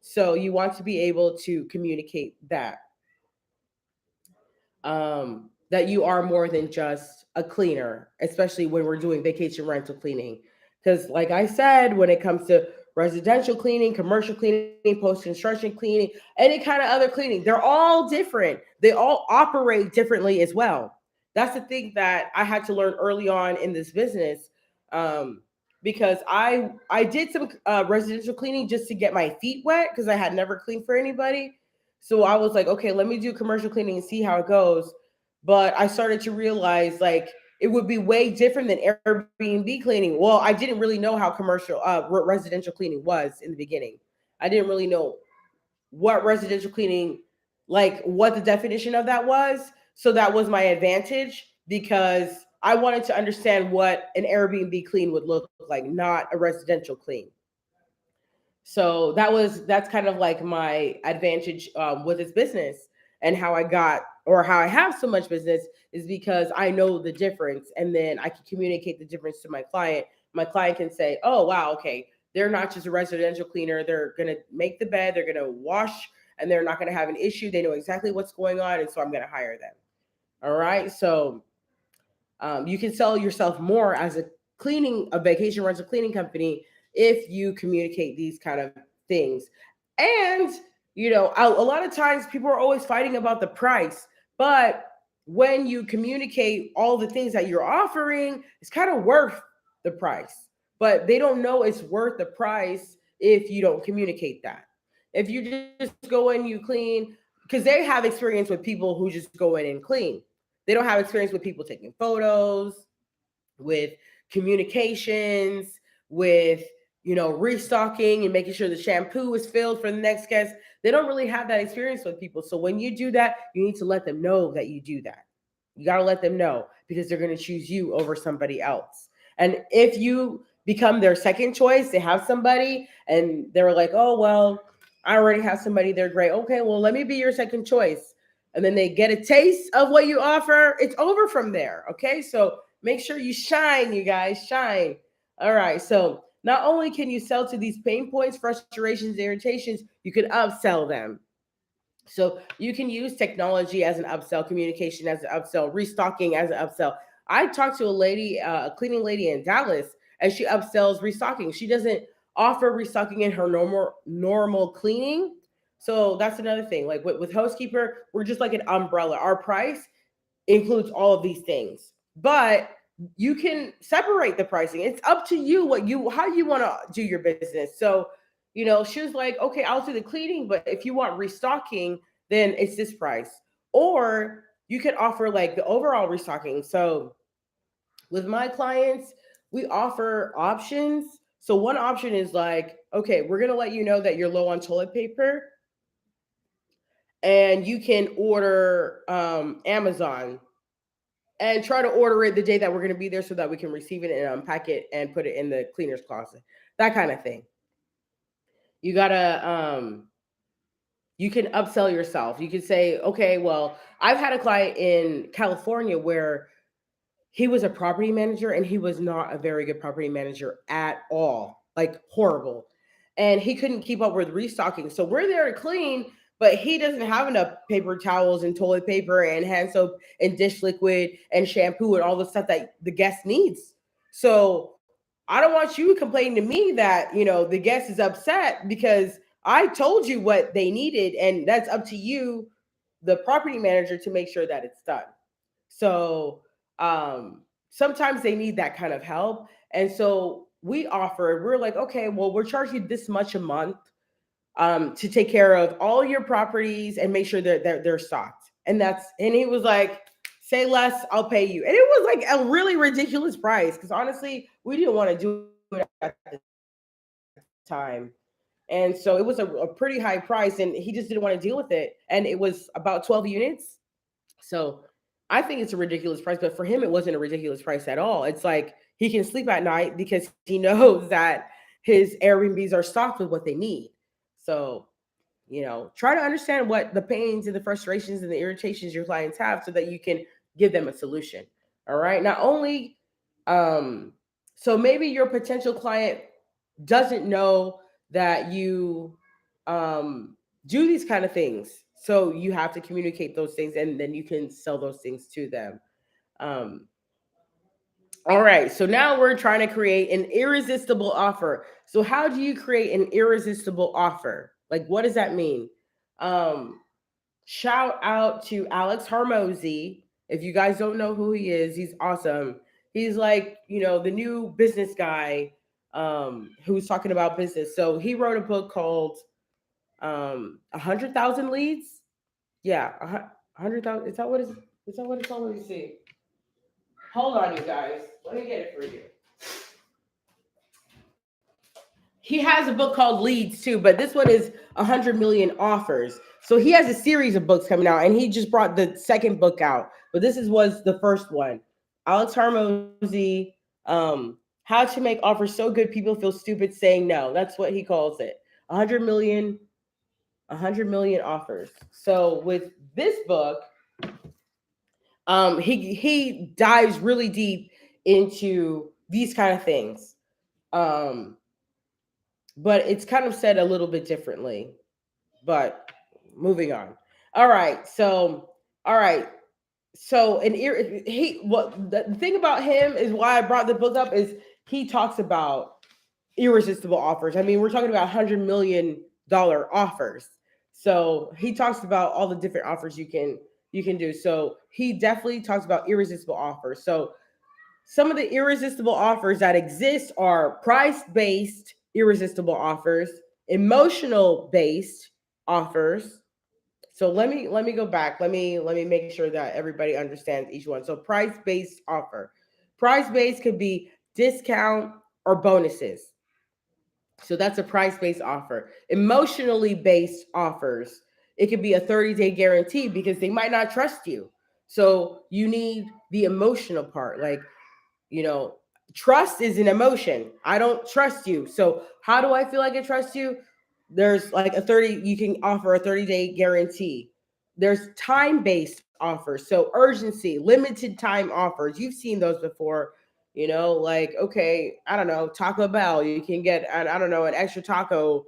So you want to be able to communicate that you are more than just a cleaner, especially when we're doing vacation rental cleaning. Because, like I said, when it comes to residential cleaning, commercial cleaning, post construction cleaning, any kind of other cleaning, they're all different. They all operate differently as well. That's the thing that I had to learn early on in this business. Um, because I did some residential cleaning just to get my feet wet because I had never cleaned for anybody. So I was like, okay, let me do commercial cleaning and see how it goes. But I started to realize like it would be way different than Airbnb cleaning. Well, I didn't really know how commercial residential cleaning was in the beginning. I didn't really know what residential cleaning, like what the definition of that was. So that was my advantage because I wanted to understand what an Airbnb clean would look like, not a residential clean. So that's kind of like my advantage with this business, and how I got, or how I have so much business, is because I know the difference, and then I can communicate the difference to my client. My client can say, oh wow, okay, they're not just a residential cleaner, they're going to make the bed, they're going to wash, and they're not going to have an issue, they know exactly what's going on, and so I'm going to hire them. All right, so you can sell yourself more as a vacation rental cleaning company if you communicate these kind of things. And a lot of times people are always fighting about the price, but when you communicate all the things that you're offering, it's kind of worth the price. But they don't know it's worth the price if you don't communicate that. If you just go in, you clean, because they have experience with people who just go in and clean. They don't have experience with people taking photos, with communications, with restocking and making sure the shampoo is filled for the next guest. They don't really have that experience with people. So when you do that, you need to let them know that you do that. You got to let them know because they're going to choose you over somebody else. And if you become their second choice, they have somebody and they're like, oh, well, I already have somebody. They're great. Okay, well, let me be your second choice. And then they get a taste of what you offer. It's over from there. Okay, so make sure you shine, you guys, shine. All right, so not only can you sell to these pain points, frustrations, irritations, you can upsell them. So you can use technology as an upsell, communication as an upsell, restocking as an upsell. I talked to a lady, a cleaning lady in Dallas, and she upsells restocking. She doesn't offer restocking in her normal cleaning. So that's another thing. Like with Hostkeeper, we're just like an umbrella. Our price includes all of these things. But you can separate the pricing. It's up to you what you how you want to do your business. So, she was like, okay, I'll do the cleaning, but if you want restocking, then it's this price. Or you could offer like the overall restocking. So with my clients, we offer options. So one option is like, okay, we're gonna let you know that you're low on toilet paper, and you can order Amazon and try to order it the day that we're going to be there so that we can receive it and unpack it and put it in the cleaner's closet. That kind of thing. You got to you can upsell yourself. You can say, "Okay, well, I've had a client in California where he was a property manager and he was not a very good property manager at all, like horrible. And he couldn't keep up with restocking. So we're there to clean, but he doesn't have enough paper towels and toilet paper and hand soap and dish liquid and shampoo and all the stuff that the guest needs. So I don't want you complaining to me that, the guest is upset because I told you what they needed, and that's up to you, the property manager, to make sure that it's done. So sometimes they need that kind of help. And so we're like, okay, well, we're charging you this much a month to take care of all your properties and make sure that they're stocked. And he was like, say less, I'll pay you. And it was like a really ridiculous price because honestly, we didn't want to do it at the time. And so it was a pretty high price and he just didn't want to deal with it. And it was about 12 units. So I think it's a ridiculous price, but for him, it wasn't a ridiculous price at all. It's like he can sleep at night because he knows that his Airbnbs are stocked with what they need. So, try to understand what the pains and the frustrations and the irritations your clients have so that you can give them a solution. All right. Not only, um, so maybe your potential client doesn't know that you do these kind of things. So you have to communicate those things and then you can sell those things to them. Um, all right. So now we're trying to create an irresistible offer. So, how do you create an irresistible offer? Like, what does that mean? Um, Shout out to Alex Harmozy. If you guys don't know who he is, he's awesome. He's like, the new business guy who's talking about business. So he wrote a book called 100,000 Leads. Yeah, 100,000. Is that what it's called? Let me see. Hold on, you guys. Let me get it for you. He has a book called Leads too, but this one is 100 million offers. So he has a series of books coming out, and he just brought the second book out. But was the first one. Alex Harmozy, How to Make Offers So Good People Feel Stupid Saying No. That's what he calls it. 100 million, 100 million offers. So with this book, he dives really deep into these kind of things. Um, but it's kind of said a little bit differently. But moving on. All right. So, all right. So, the thing about him is why I brought the book up is he talks about irresistible offers. I mean, we're talking about $100 million offers. So he talks about all the different offers you can do. So he definitely talks about irresistible offers. So some of the irresistible offers that exist are price-based irresistible offers, emotional-based offers. So let me go back. Let me make sure that everybody understands each one. So price-based offer. Price-based could be discount or bonuses. So that's a price based offer. Emotionally based offers, it could be a 30-day guarantee because they might not trust you. So you need the emotional part. Like, you know, trust is an emotion. I don't trust you. So how do I feel like I trust you? There's like a 30, you can offer a 30-day guarantee. There's time-based offers. So urgency, limited time offers. You've seen those before. Like, okay, I don't know, Taco Bell, you can get, I don't know, an extra taco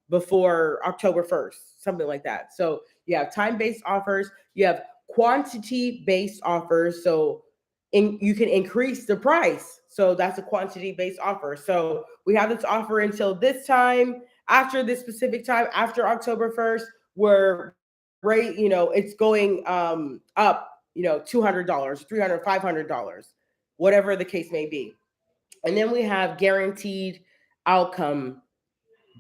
before October 1st, something like that. So you have time-based offers, you have quantity-based offers. So you can increase the price. So that's a quantity based offer. So we have this offer until this time, after this specific time, after October 1st, where rate, it's going up, $200, $300, $500, whatever the case may be. And then we have guaranteed outcome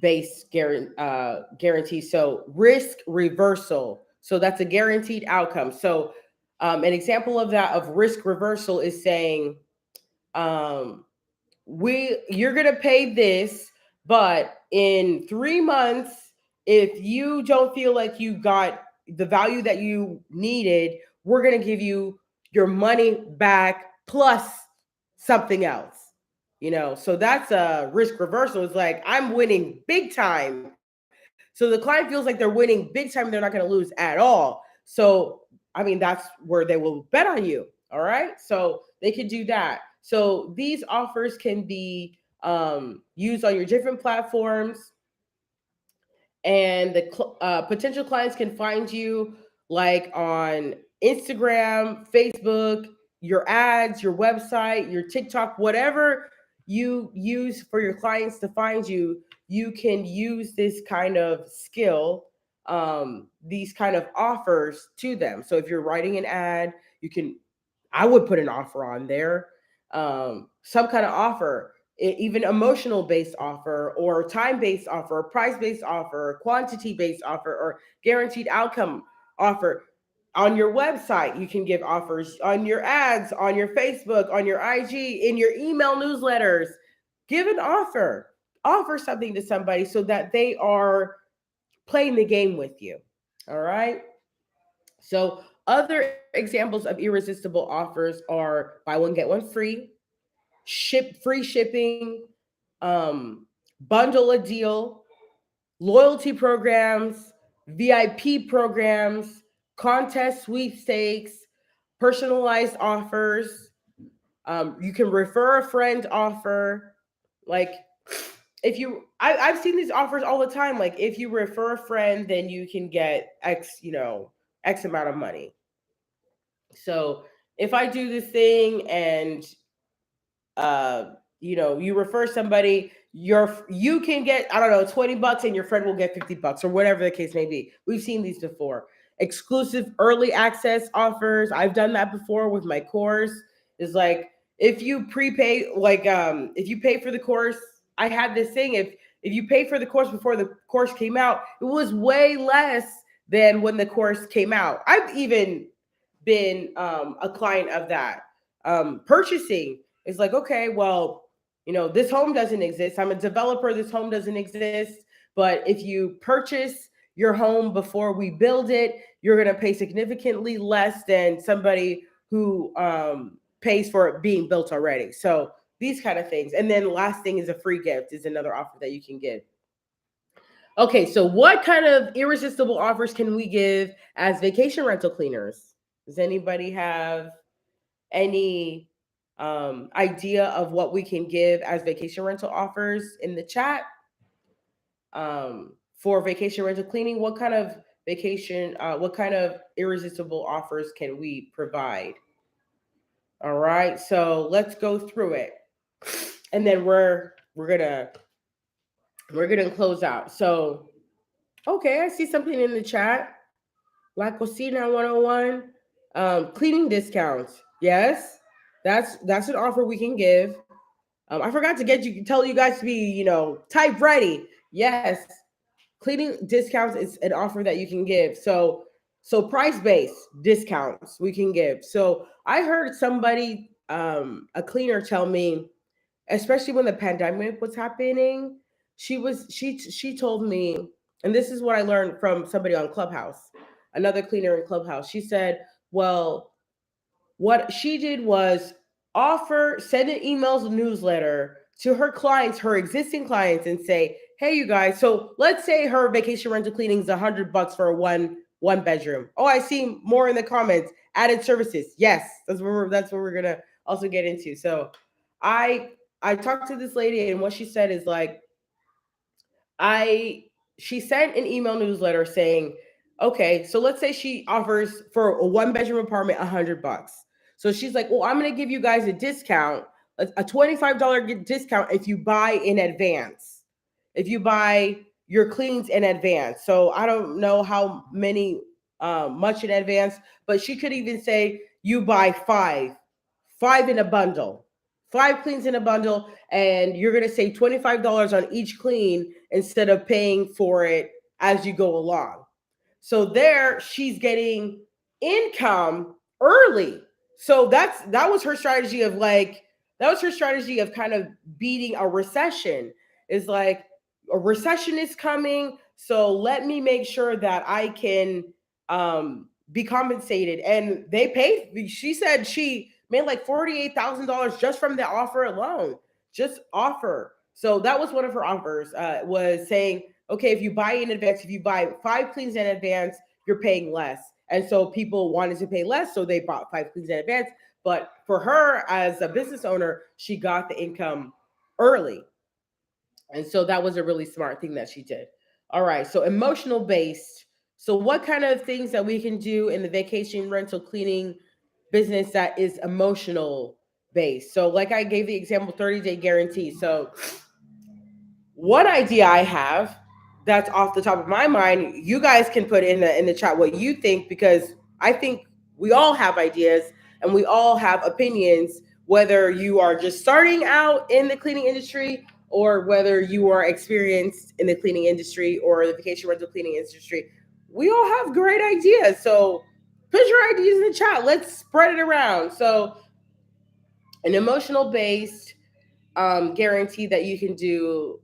based guarantee. So risk reversal. So that's a guaranteed outcome. So an example of that, of risk reversal, is saying, um, you're gonna pay this, but in 3 months, if you don't feel like you got the value that you needed, we're gonna give you your money back plus something else. So that's a risk reversal. It's like, I'm winning big time. So the client feels like they're winning big time, they're not going to lose at all. So I mean, that's where they will bet on you. All right, so they could do that. So these offers can be used on your different platforms, and the potential clients can find you like on Instagram, Facebook, your ads, your website, your TikTok, whatever you use for your clients to find you. You can use this kind of skill, these kind of offers to them. So if you're writing an ad, you can, I would put an offer on there, some kind of offer, even emotional based offer, or time based offer, price based offer, quantity based offer, or guaranteed outcome offer. On your website, you can give offers, on your ads, on your Facebook, on your IG, in your email newsletters. Give an offer, offer something to somebody so that they are playing the game with you. All right. So, other examples of irresistible offers are buy one, get one free, free shipping, um, bundle a deal, loyalty programs, VIP programs, contest sweepstakes, personalized offers. You can refer a friend offer. Like, if you, I've seen these offers all the time. Like, if you refer a friend, then you can get X, X amount of money. So if I do this thing and uh you refer somebody, you can get, I don't know, $20 and your friend will get $50 or whatever the case may be. We've seen these before. Exclusive early access offers, I've done that before with my course. Is like, if you prepay, like, if you pay for the course, I had this thing, if you pay for the course before the course came out, it was way less than when the course came out. I've even been a client of that. Purchasing is like, okay, well, this home doesn't exist. I'm a developer. This home doesn't exist. But if you purchase your home before we build it, you're going to pay significantly less than somebody who pays for it being built already. So these kind of things. And then last thing is a free gift is another offer that you can give. Okay, so what kind of irresistible offers can we give as vacation rental cleaners? Does anybody have any idea of what we can give as vacation rental offers in the chat? For vacation rental cleaning, what kind of irresistible offers can we provide? All right, so let's go through it, and then we're gonna close out. So, okay, I see something in the chat. La Cocina 101, cleaning discounts. Yes, that's an offer we can give. I forgot to tell you guys to be, type ready. Yes, cleaning discounts is an offer that you can give. So price based discounts we can give. So I heard somebody, a cleaner, tell me, especially when the pandemic was happening, she told me, and this is what I learned from somebody on Clubhouse, another cleaner in Clubhouse. She said, well, what she did was send an emails newsletter to her clients, her existing clients, and say, "Hey, you guys. So let's say her vacation rental cleaning is $100 for a one bedroom. Oh, I see more in the comments. Added services. Yes, that's what we're gonna also get into. So, I I talked to this lady, and what she said is like, I she sent an email newsletter saying, okay, so let's say she offers for a one-bedroom apartment $100. So she's like, well, I'm going to give you guys a discount, a $25 discount if you buy in advance. If you buy your cleans in advance. So I don't know how many much in advance, but she could even say you buy five in a bundle, five cleans in a bundle, and you're going to save $25 on each clean instead of paying for it as you go along. So there she's getting income early. So that was her strategy of like, that was her strategy of kind of beating a recession. Is like, a recession is coming, so let me make sure that I can be compensated. And they paid. She said she made like $48,000 just from the offer alone, just offer. So that was one of her offers. Was saying, okay, if you buy in advance, if you buy five cleans in advance, you're paying less. And so people wanted to pay less, so they bought five cleans in advance. But for her as a business owner, she got the income early. And so that was a really smart thing that she did. All right. So emotional based. So what kind of things that we can do in the vacation rental cleaning business that is emotional based? So like I gave the example, 30-day guarantee. So one idea I have that's off the top of my mind, you guys can put in the chat what you think, because I think we all have ideas and we all have opinions, whether you are just starting out in the cleaning industry or whether you are experienced in the cleaning industry or the vacation rental cleaning industry. We all have great ideas. So put your ideas in the chat. Let's spread it around. So an emotional based guarantee that you can do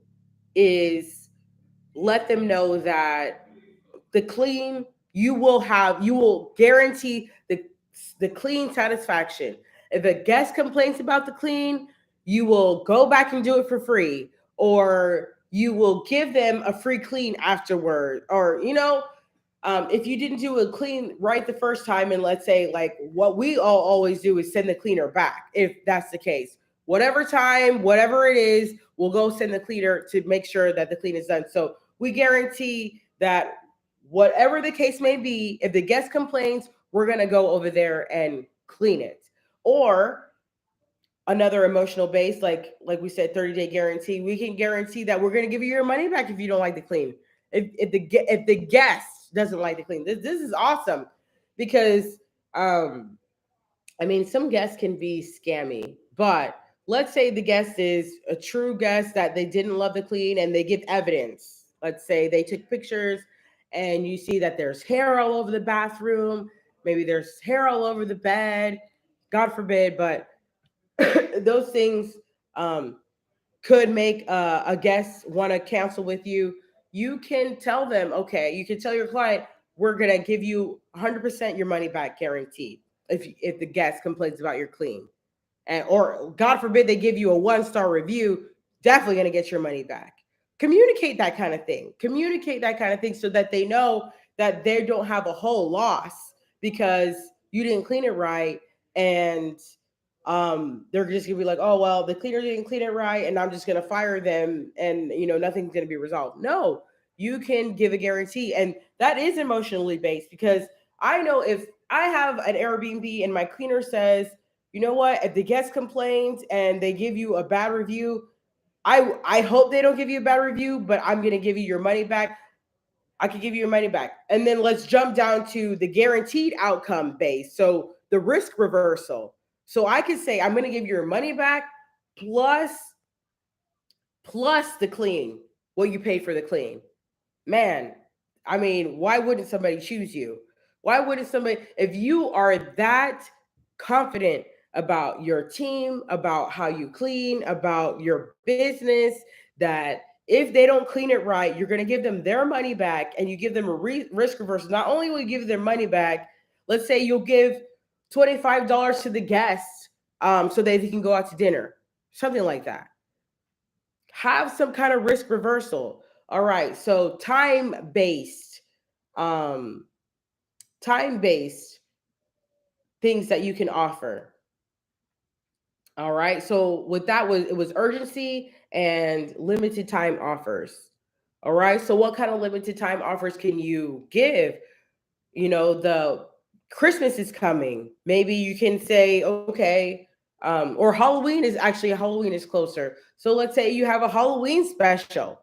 is let them know that the clean, you will guarantee the clean satisfaction. If a guest complains about the clean, you will go back and do it for free, or you will give them a free clean afterward, or if you didn't do a clean right the first time, and let's say like what we all always do is send the cleaner back. If that's the case, whatever time, whatever it is, we'll go send the cleaner to make sure that the clean is done. So we guarantee that whatever the case may be, if the guest complains, we're going to go over there and clean it. Or another emotional base, like we said, 30-day guarantee, we can guarantee that we're going to give you your money back if you don't like the clean. If the guest doesn't like the clean, this is awesome, because I mean, some guests can be scammy, but let's say the guest is a true guest that they didn't love the clean and they give evidence. Let's say they took pictures and you see that there's hair all over the bathroom, maybe there's hair all over the bed, God forbid, but those things um, could make a guest want to cancel with you. You can tell them, okay, you can tell your client, we're going to give you 100% your money back guaranteed if the guest complains about your clean. And or God forbid they give you a 1-star review, definitely going to get your money back. Communicate that kind of thing. Communicate that kind of thing so that they know that they don't have a whole loss because you didn't clean it right, and they're just gonna be like, oh well, the cleaner didn't clean it right, and I'm just gonna fire them, and nothing's gonna be resolved. No, you can give a guarantee, and that is emotionally based, because I know if I have an Airbnb and my cleaner says, you know what, if the guest complains and they give you a bad review, I hope they don't give you a bad review, but I'm gonna give you your money back. I could give you your money back. And then let's jump down to the guaranteed outcome base. So the risk reversal. So I could say I'm going to give you your money back plus the clean, what you paid for the clean. Man, I mean, why wouldn't somebody choose you? Why wouldn't somebody, if you are that confident about your team, about how you clean, about your business, that If they don't clean it right, you're going to give them their money back, and you give them a risk reversal. Not only will you give their money back, let's say you'll give $25 to the guests, so that they can go out to dinner, something like that. Have some kind of risk reversal. All right. So um, time based things that you can offer. All right. So with that was it was urgency and limited time offers. All right. So what kind of limited time offers can you give? The Christmas is coming. Maybe you can say, okay, or Halloween is closer. So let's say you have a Halloween special.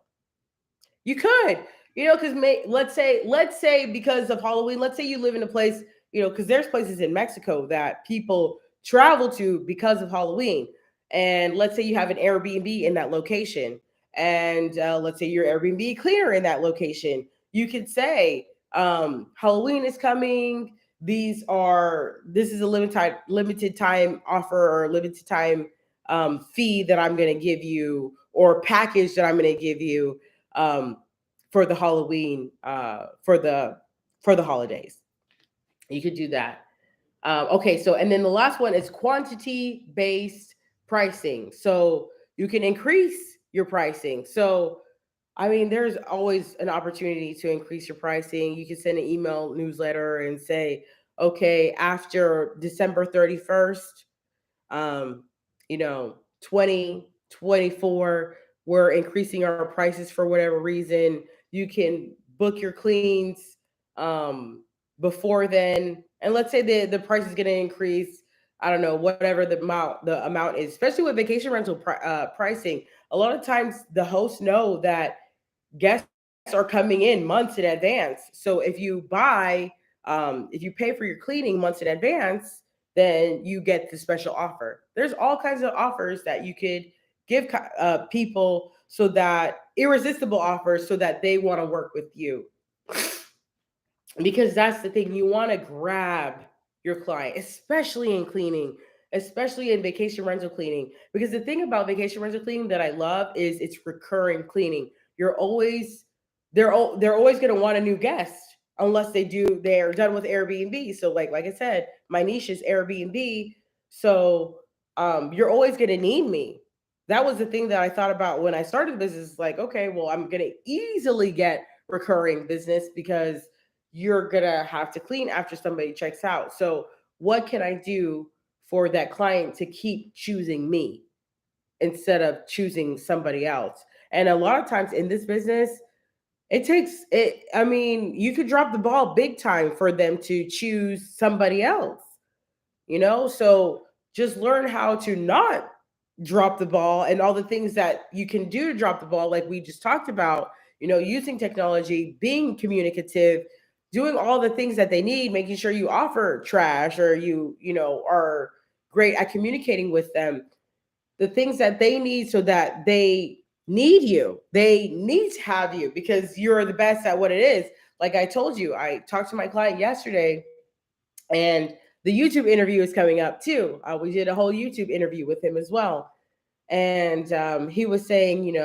You could, because let's say because of Halloween, let's say you live in a place, because there's places in Mexico that people travel to because of Halloween, and let's say you have an Airbnb in that location, and let's say you're Airbnb cleaner in that location. You could say, Halloween is coming. This is a limited time offer or limited time fee that I'm going to give you, or package that I'm going to give you, um, for the Halloween, for the holidays. You could do that. Okay, so and then the last one is quantity based pricing. So you can increase your pricing. So I mean, there's always an opportunity to increase your pricing. You can send an email newsletter and say, okay, after December 31st, um, 2024, we're increasing our prices for whatever reason. You can book your cleans before then. And let's say the price is going to increase, I don't know, whatever the amount is, especially with vacation rental pricing. A lot of times the hosts know that guests are coming in months in advance. So if you pay for your cleaning months in advance, then you get the special offer. There's all kinds of offers that you could give people, so that irresistible offers, so that they want to work with you. Because that's the thing, you want to grab your client, especially in cleaning, especially in vacation rental cleaning. Because the thing about vacation rental cleaning that I love is it's recurring cleaning. You're always they're always going to want a new guest, unless they're done with Airbnb. So like I said, my niche is Airbnb. So you're always going to need me. That was the thing that I thought about when I started the business. Like, okay, well, I'm going to easily get recurring business, because you're gonna have to clean after somebody checks out. So what can I do for that client to keep choosing me instead of choosing somebody else? And a lot of times in this business, I mean, you could drop the ball big time for them to choose somebody else. So just learn how to not drop the ball, and all the things that you can do to drop the ball, like we just talked about, using technology, being communicative, doing all the things that they need, making sure you offer trash, or are great at communicating with them, the things that they need, so that they need to have you, because you're the best at what it is. Like I told you, I talked to my client yesterday, and the YouTube interview is coming up too. We did a whole YouTube interview with him as well. And he was saying,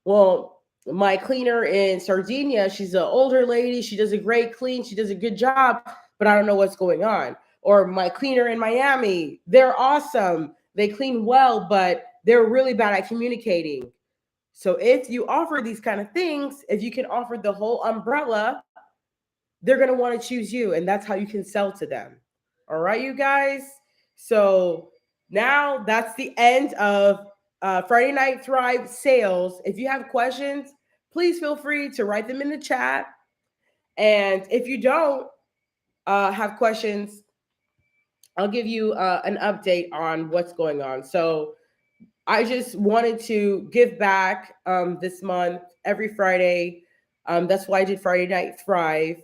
well, my cleaner in Sardinia, she's an older lady. She does a great clean. She does a good job, but I don't know what's going on. Or my cleaner in Miami, they're awesome. They clean well, but they're really bad at communicating. So if you offer these kind of things, if you can offer the whole umbrella, they're going to want to choose you. And that's how you can sell to them. All right, you guys. So now that's the end of Friday Night Thrive sales. If you have questions, please feel free to write them in the chat. And if you don't have questions, I'll give you an update on what's going on. So I just wanted to give back this month, every Friday. That's why I did Friday Night Thrive.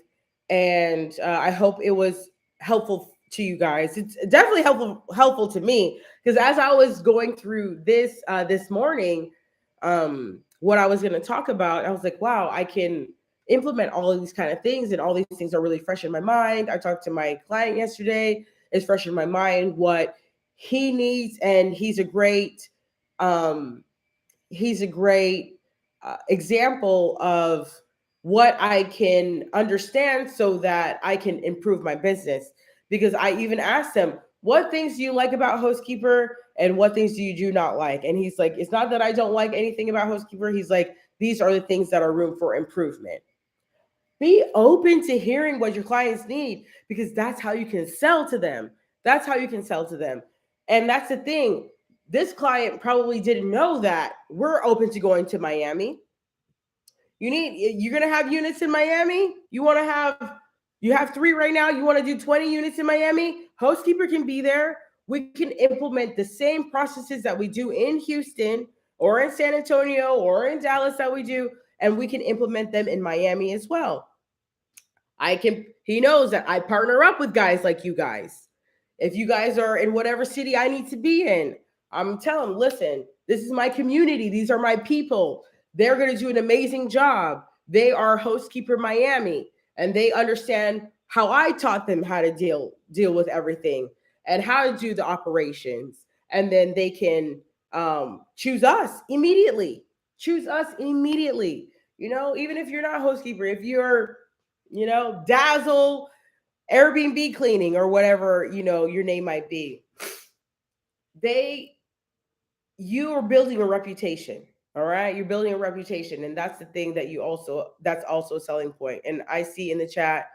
And I hope it was helpful to you guys. It's definitely helpful to me, because as I was going through this morning, what I was going to talk about, I was like, wow, I can implement all of these kind of things, and all these things are really fresh in my mind. I talked to my client yesterday. It's fresh in my mind what he needs, and he's a great um, he's a great example of what I can understand so that I can improve my business. Because I even asked him, what things do you like about Hostkeeper and what things do you do not like? And he's like, it's not that I don't like anything about Hostkeeper. He's like, these are the things that are room for improvement. Be open to hearing what your clients need because that's how you can sell to them. That's how you can sell to them. And that's the thing. This client probably didn't know that we're open to going to Miami. You're gonna have units in Miami. You have three right now. You want to do 20 units in Miami? Hostkeeper can be there. We can implement the same processes that we do in Houston or in San Antonio or in Dallas that we do, and we can implement them in Miami as well. He knows that I partner up with guys like you guys. If you guys are in whatever city I need to be in, I'm telling them, listen, this is my community. These are my people. They're going to do an amazing job. They are Hostkeeper Miami, and they understand how I taught them how to deal with everything and how to do the operations. And then they can choose us immediately. Choose us immediately. Even if you're not Hostkeeper, if you're Dazzle, Airbnb cleaning, or whatever, your name might be. They, you are building a reputation. All right. You're building a reputation. And that's the thing that's also a selling point. And I see in the chat,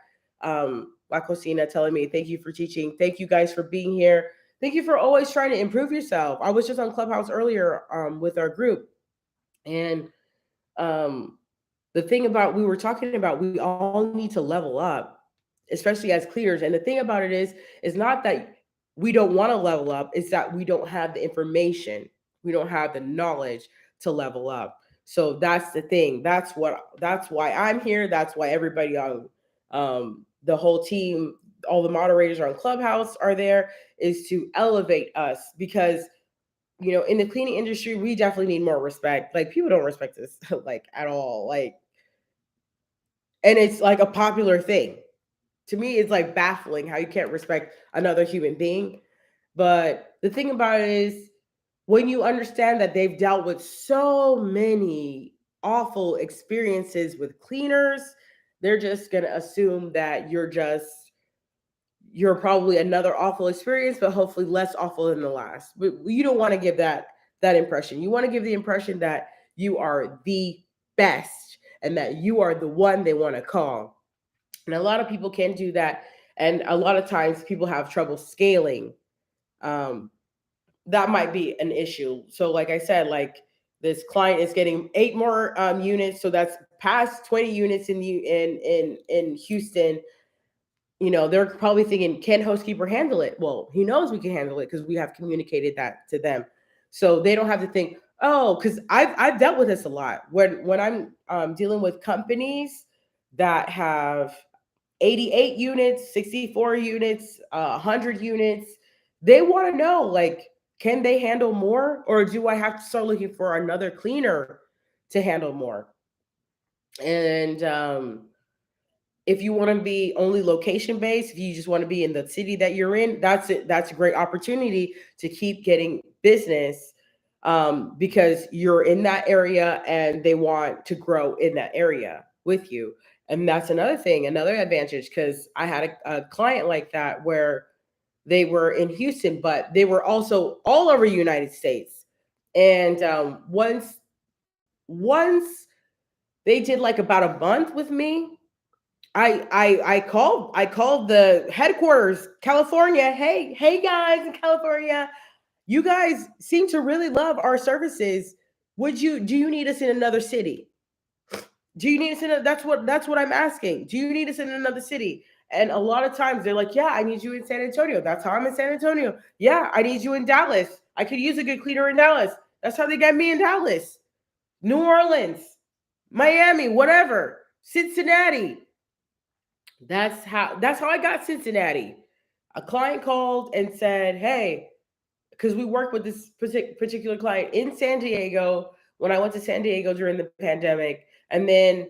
La Cocina telling me, thank you for teaching. Thank you guys for being here. Thank you for always trying to improve yourself. I was just on Clubhouse earlier with our group. And the thing about, we were talking about, we all need to level up, especially as cleaners. And the thing about it is not that we don't want to level up, it's that we don't have the information, we don't have the knowledge to level up. So that's the thing. That's why I'm here. That's why everybody on the whole team, all the moderators on Clubhouse are there, is to elevate us. Because in the cleaning industry, we definitely need more respect. Like, people don't respect us like at all. Like, and it's like a popular thing. To me, it's like baffling how you can't respect another human being. But the thing about it is, when you understand that they've dealt with so many awful experiences with cleaners, they're just going to assume that you're probably another awful experience, but hopefully less awful than the last. But you don't want to give that impression. You want to give the impression that you are the best and that you are the one they want to call. And a lot of people can't do that. And a lot of times people have trouble scaling. That might be an issue. So like I said, like, this client is getting 8 more units. So that's past 20 units in Houston. They're probably thinking, can Hostkeeper handle it? Well, he knows we can handle it because we have communicated that to them. So they don't have to think, oh, because I've dealt with this a lot. When I'm dealing with companies that have 88 units, 64 units, 100 units, they want to know, like, can they handle more, or do I have to start looking for another cleaner to handle more? And if you want to be only location based, if you just want to be in the city that you're in, that's it. That's a great opportunity to keep getting business, because you're in that area and they want to grow in that area with you. And that's another thing, another advantage, because I had a client like that where they were in Houston, but they were also all over the United States. And once they did like about a month with me, I called the headquarters, California. Hey guys in California, you guys seem to really love our services. Do you need us in another city? Do you need us in that's what I'm asking. Do you need us in another city? And a lot of times they're like, yeah, I need you in San Antonio. That's how I'm in San Antonio. Yeah, I need you in Dallas. I could use a good cleaner in Dallas. That's how they got me in Dallas, New Orleans, Miami, whatever, Cincinnati. That's how I got Cincinnati. A client called and said, hey, because we worked with this particular client in San Diego when I went to San Diego during the pandemic. And then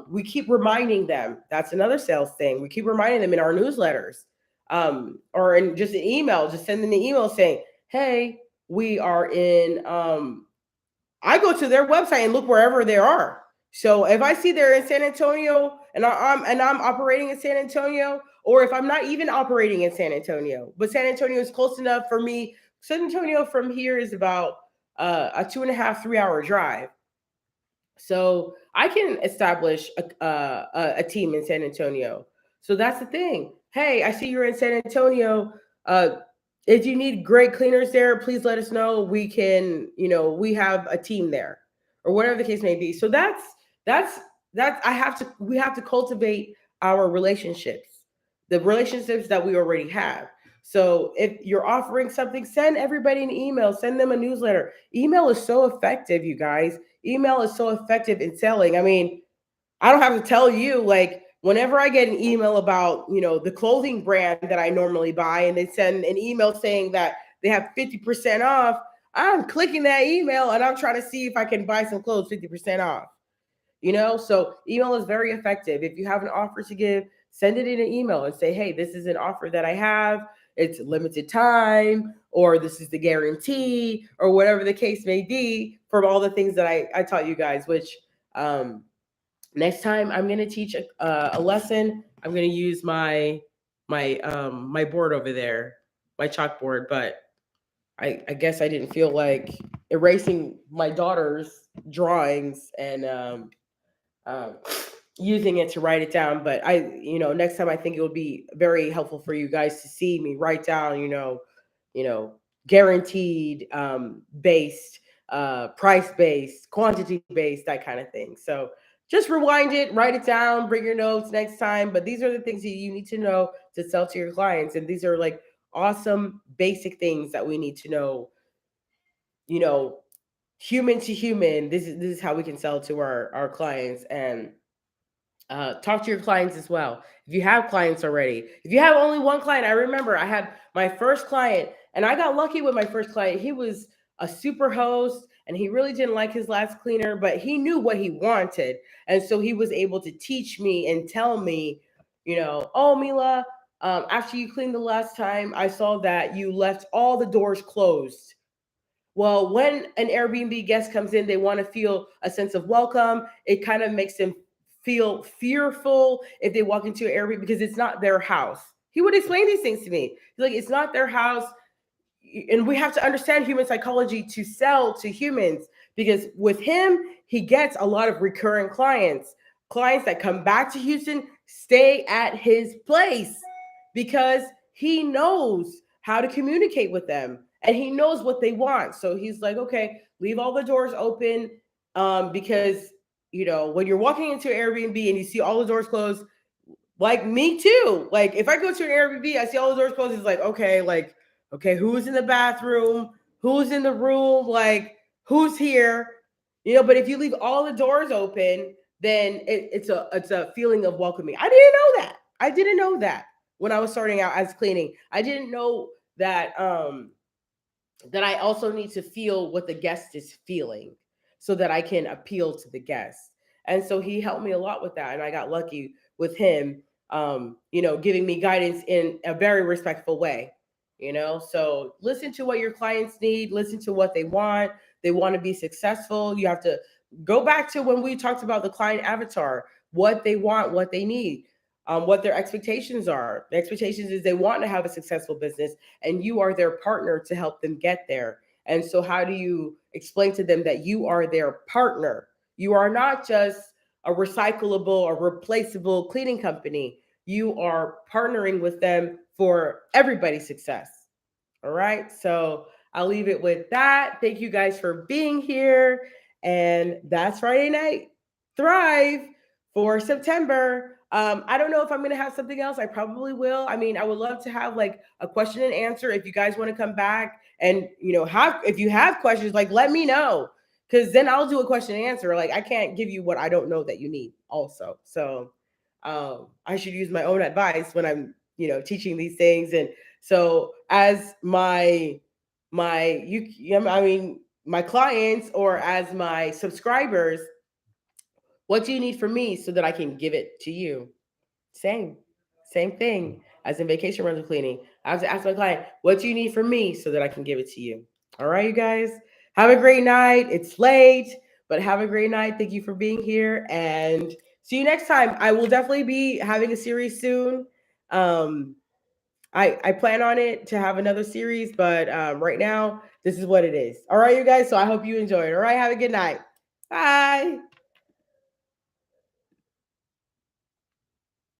we keep reminding them. That's another sales thing. We keep reminding them in our newsletters, or in just an email, just sending the email saying, hey, we are in I go to their website and look wherever they are. So if I see they're in San Antonio and I'm operating in San Antonio, or if I'm not even operating in San Antonio, but San Antonio is close enough for me. San Antonio from here is about a 2.5 3 hour drive. So I can establish a team in San Antonio. So that's the thing. Hey, I see you're in San Antonio. Uh, if you need great cleaners there, please let us know. We can, we have a team there, or whatever the case may be. So that's that's I have to we have to cultivate our relationships, the relationships that we already have. So if you're offering something, send everybody an email, send them a newsletter. Email is so effective, you guys. Email is so effective in selling. I mean, I don't have to tell you, like, whenever I get an email about, the clothing brand that I normally buy, and they send an email saying that they have 50% off, I'm clicking that email and I'm trying to see if I can buy some clothes 50% off. So email is very effective. If you have an offer to give, send it in an email and say, hey, this is an offer that I have. It's limited time, or this is the guarantee, or whatever the case may be, from all the things that I taught you guys, which um, next time I'm going to teach a lesson. I'm going to use my board over there, my chalkboard, but I guess I didn't feel like erasing my daughter's drawings and um, using it to write it down. But next time I think it would be very helpful for you guys to see me write down, you know, guaranteed, based, price based, quantity based, that kind of thing. So just rewind it, write it down, bring your notes next time. But these are the things that you need to know to sell to your clients. And these are like awesome basic things that we need to know, you know, human to human. This is how we can sell to our clients. And talk to your clients as well. If you have clients already, if you have only one client, I remember I had my first client, and I got lucky with my first client. He was a super host, and he really didn't like his last cleaner, but he knew what he wanted. And so he was able to teach me and tell me, oh, Mila, after you cleaned the last time, I saw that you left all the doors closed. Well, when an Airbnb guest comes in, they want to feel a sense of welcome. It kind of makes them feel fearful if they walk into an Airbnb because it's not their house. He would explain these things to me. He's like, it's not their house. And we have to understand human psychology to sell to humans, because with him, he gets a lot of recurring clients that come back to Houston, stay at his place because he knows how to communicate with them and he knows what they want. So he's like, okay, leave all the doors open, because when you're walking into Airbnb and you see all the doors closed, like me too. Like if I go to an Airbnb, I see all the doors closed. It's like, okay, who's in the bathroom? Who's in the room? Like, who's here? But if you leave all the doors open, then it's a feeling of welcoming. I didn't know that. I didn't know that when I was starting out as cleaning. I didn't know that I also need to feel what the guest is feeling so that I can appeal to the guest. And so he helped me a lot with that. And I got lucky with him, giving me guidance in a very respectful way. So listen to what your clients need, listen to what they want. They want to be successful. You have to go back to when we talked about the client avatar, what they want, what they need, what their expectations are. The expectations is they want to have a successful business, and you are their partner to help them get there. And so, how do you explain to them that you are their partner? You are not just a recyclable or replaceable cleaning company. You are partnering with them for everybody's success. All right. So I'll leave it with that. Thank you guys for being here. And that's Friday Night Thrive for September. I don't know if I'm going to have something else. I probably will. I mean, I would love to have like a question and answer if you guys want to come back and, if you have questions, like let me know, because then I'll do a question and answer. Like I can't give you what I don't know that you need also. So I should use my own advice when I'm, teaching these things. And so as my clients, or as my subscribers, what do you need from me so that I can give it to you? Same, same thing as in vacation rental cleaning. I have to ask my client, what do you need from me so that I can give it to you? All right, you guys. Have a great night. It's late, but have a great night. Thank you for being here, and see you next time. I will definitely be having a series soon. Um, I plan on it to have another series, but right now this is what it is. All right, you guys. So I hope you enjoy it. All right, have a good night. Bye.